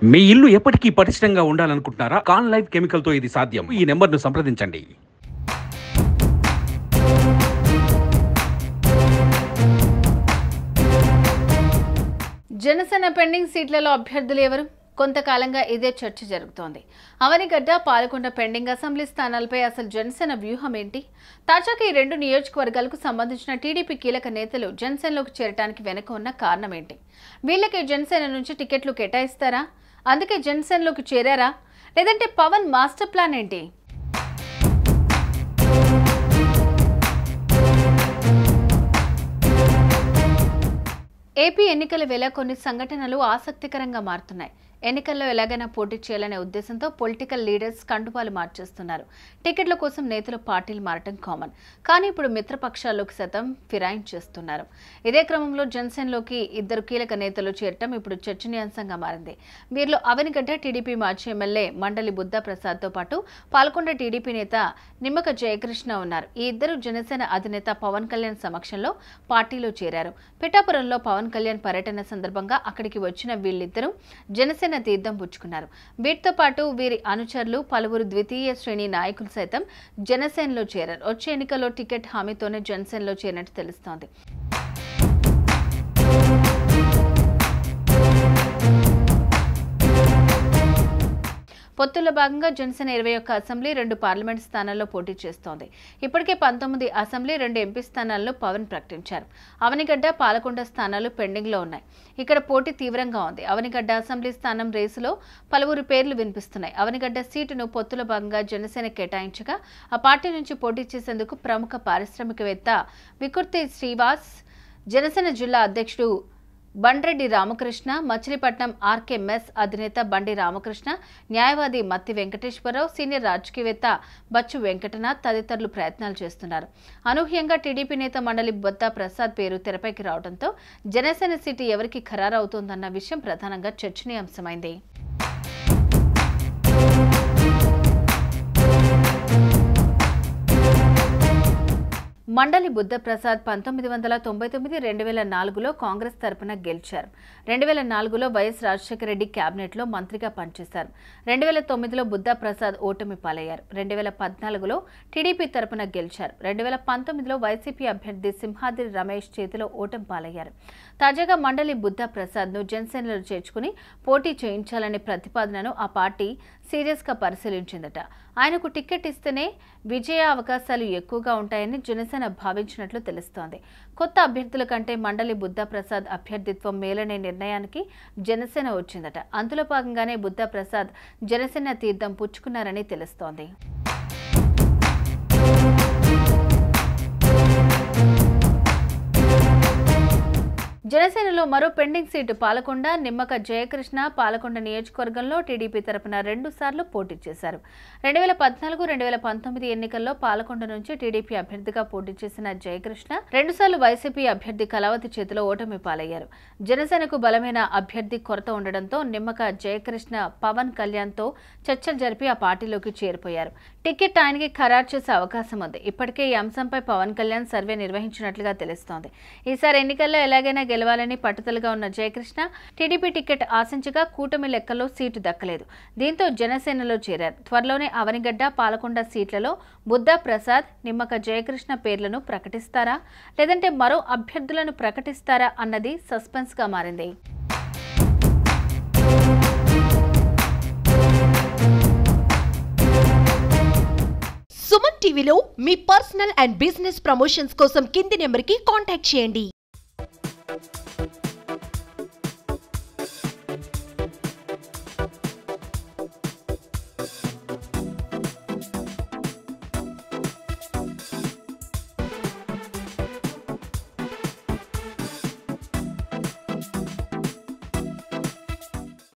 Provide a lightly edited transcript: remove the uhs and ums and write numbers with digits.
మీ ఇల్లు ఎప్పటికీ పటిష్టంగా ఉండాలనుకుంటున్నారా? కాన్ లైఫ్ కెమికల్ తో ఇది సాధ్యం. ఈ నెంబర్ను సంప్రదించండి. జనసేన పెండింగ్ సీట్లలో అభ్యర్థులు ఎవరు? కొంతకాలంగా ఇదే చర్చ జరుగుతోంది. అవనిగడ్డ, పాలకొండ పెండింగ్ అసెంబ్లీ స్థానాలపై అసలు జనసేన వ్యూహం ఏంటి? తాజాగా ఈ రెండు నియోజకవర్గాలకు సంబంధించిన టీడీపీ కీలక నేతలు జనసేనలోకి చేరడానికి వెనుక ఉన్న కారణం ఏంటి? వీళ్ళకి జనసేన నుంచి టికెట్లు కేటాయిస్తారా? అందుకే జనసేనలోకి చేరారా? లేదంటే పవన్ మాస్టర్ ప్లాన్ ఏంటి? ఏపీ ఎన్నికల వేళ కొన్ని సంఘటనలు ఆసక్తికరంగా మారుతున్నాయి. ఎన్నికల్లో ఎలాగైనా పోటీ చేయాలనే ఉద్దేశంతో పొలిటికల్ లీడర్స్ కండువాలు మార్చేస్తున్నారు. టికెట్ల కోసం నేతలు పార్టీలు మారటం కామన్. కానీ ఇప్పుడు మిత్రపక్షాల్లోకి సైతం ఫిరాయించేస్తున్నారు. ఇదే క్రమంలో జనసేనలోకి ఇద్దరు కీలక నేతలు చేరటం ఇప్పుడు చర్చనీయాంశంగా మారింది. వీరిలో అవనిగడ్డ టీడీపీ మాజీ ఎమ్మెల్యే మండలి బుద్ధా ప్రసాద్తో పాటు పాల్కొండ టీడీపీ నేత నిమ్మక జయకృష్ణ ఉన్నారు. ఈ ఇద్దరు జనసేన అధినేత పవన్ కళ్యాణ్ సమక్షంలో పార్టీలో చేరారు. పిఠాపురంలో పవన్ కళ్యాణ్ పర్యటన సందర్భంగా అక్కడికి వచ్చిన వీళ్ళిద్దరూ జనసేన తీర్థం పుచ్చుకున్నారు. వీటితో పాటు వీరి అనుచరులు పలువురు ద్వితీయ శ్రేణి నాయకులు సైతం జనసేనలో చేరారు. వచ్చే ఎన్నికల్లో టికెట్ హామీతోనే జనసేనలో చేరినట్టు తెలుస్తోంది. పొత్తుల్లో భాగంగా జనసేన 21 అసెంబ్లీ, 2 పార్లమెంట్ స్థానాల్లో పోటీ చేస్తోంది. ఇప్పటికే 19 అసెంబ్లీ, 2 ఎంపీ స్థానాల్లో పవన్ ప్రకటించారు. అవనిగడ్డ, పాలకొండ స్థానాలు పెండింగ్ లో ఉన్నాయి. ఇక్కడ పోటీ తీవ్రంగా ఉంది. అవనిగడ్డ అసెంబ్లీ స్థానం రేసులో పలువురు పేర్లు వినిపిస్తున్నాయి. అవనిగడ్డ సీటును పొత్తుల భాగంగా జనసేన కేటాయించగా ఆ పార్టీ నుంచి పోటీ చేసేందుకు ప్రముఖ పారిశ్రామికవేత్త వికుర్తి శ్రీవాస్, జనసేన జిల్లా అధ్యక్షుడు బండ్రెడ్డి రామకృష్ణ, మచిలీపట్నం ఆర్కే మెస్ అధినేత బండి రామకృష్ణ, న్యాయవాది మత్తి వెంకటేశ్వరరావు, సీనియర్ రాజకీయవేత్త బచ్చు వెంకటనాథ్ తదితరులు ప్రయత్నాలు చేస్తున్నారు. అనూహ్యంగా టీడీపీ నేత మండలి బుద్ధా ప్రసాద్ పేరు తెరపైకి రావడంతో జనసేన సీటు ఎవరికి ఖరారవుతోందన్న విషయం ప్రధానంగా చర్చనీయాంశమైంది. మండలి బుద్ధ ప్రసాద్ 1999, 2004లో కాంగ్రెస్ తరపున గెలిచారు. 2004లో వైఎస్ రాజశేఖర రెడ్డి క్యాబినెట్లో మంత్రిగా పనిచేశారు. 2009లో బుద్ధ ప్రసాద్ ఓటమి పాలయ్యారు. 2014లో టీడీపీ తరపున గెలిచారు. 2019లో వైసీపీ అభ్యర్థి సింహాద్రి రమేష్ చేతిలో ఓటమి పాలయ్యారు. తాజాగా మండలి బుద్ధ ప్రసాద్ను జనసేనలో చేర్చుకుని పోటీ చేయించాలనే ప్రతిపాదనను ఆ పార్టీ సీరియస్గా పరిశీలించిందట. ఆయనకు టికెట్ ఇస్తేనే విజయ అవకాశాలు ఎక్కువగా ఉంటాయని జనసేన భావించినట్లు తెలుస్తోంది. కొత్త అభ్యర్థుల కంటే మండలి బుద్ధ ప్రసాద్ అభ్యర్థిత్వం మేలనే నిర్ణయానికి జనసేన వచ్చిందట. అందులో భాగంగానే బుద్ధ ప్రసాద్ జనసేన తీర్థం పుచ్చుకున్నారని తెలుస్తోంది. జనసేనలో మరో పెండింగ్ సీటు పాలకొండ. నిమ్మక జయకృష్ణ పాలకొండ నియోజకవర్గంలో టీడీపీ తరపున 2 సార్లు పోటీ చేశారు. 2014, 2019 ఎన్నికల్లో పాలకొండ నుంచి టీడీపీ అభ్యర్థిగా పోటీ చేసిన జయకృష్ణ 2 సార్లు వైసీపీ అభ్యర్థి కళావతి చేతిలో ఓటమి పాలయ్యారు. జనసేనకు బలమైన అభ్యర్థి కొరత ఉండడంతో నిమ్మక జయకృష్ణ పవన్ కళ్యాణ్తో చర్చలు జరిపి ఆ పార్టీలోకి చేరిపోయారు. టికెట్ ఆయనకి ఖరారు చేసే అవకాశం ఉంది. ఇప్పటికే ఈ అంశంపై పవన్ కళ్యాణ్ సర్వే నిర్వహించినట్లుగా తెలుస్తోంది. ఈసారి ఎన్నికల్లో ఎలాగైనా గెలవాలని పట్టుదలగా ఉన్న జయకృష్ణ టీడీపీ టికెట్ ఆశించగా కూటమి లెక్కల్లో సీటు దక్కలేదు. దీంతో జనసేనలో చేరారు. త్వరలోనే అవనిగడ్డ, పాలకొండ సీట్లలో బుద్ధా ప్రసాద్, నిమ్మక జయకృష్ణ పేర్లను ప్రకటిస్తారా? లేదంటే మరో అభ్యర్థులను ప్రకటిస్తారా అన్నది సస్పెన్స్ గా మారింది. సుమన్ టీవీలో మీ పర్సనల్ అండ్ బిజినెస్ ప్రమోషన్స్ కోసం కింది నెంబర్కి కాంటాక్ట్ చేయండి.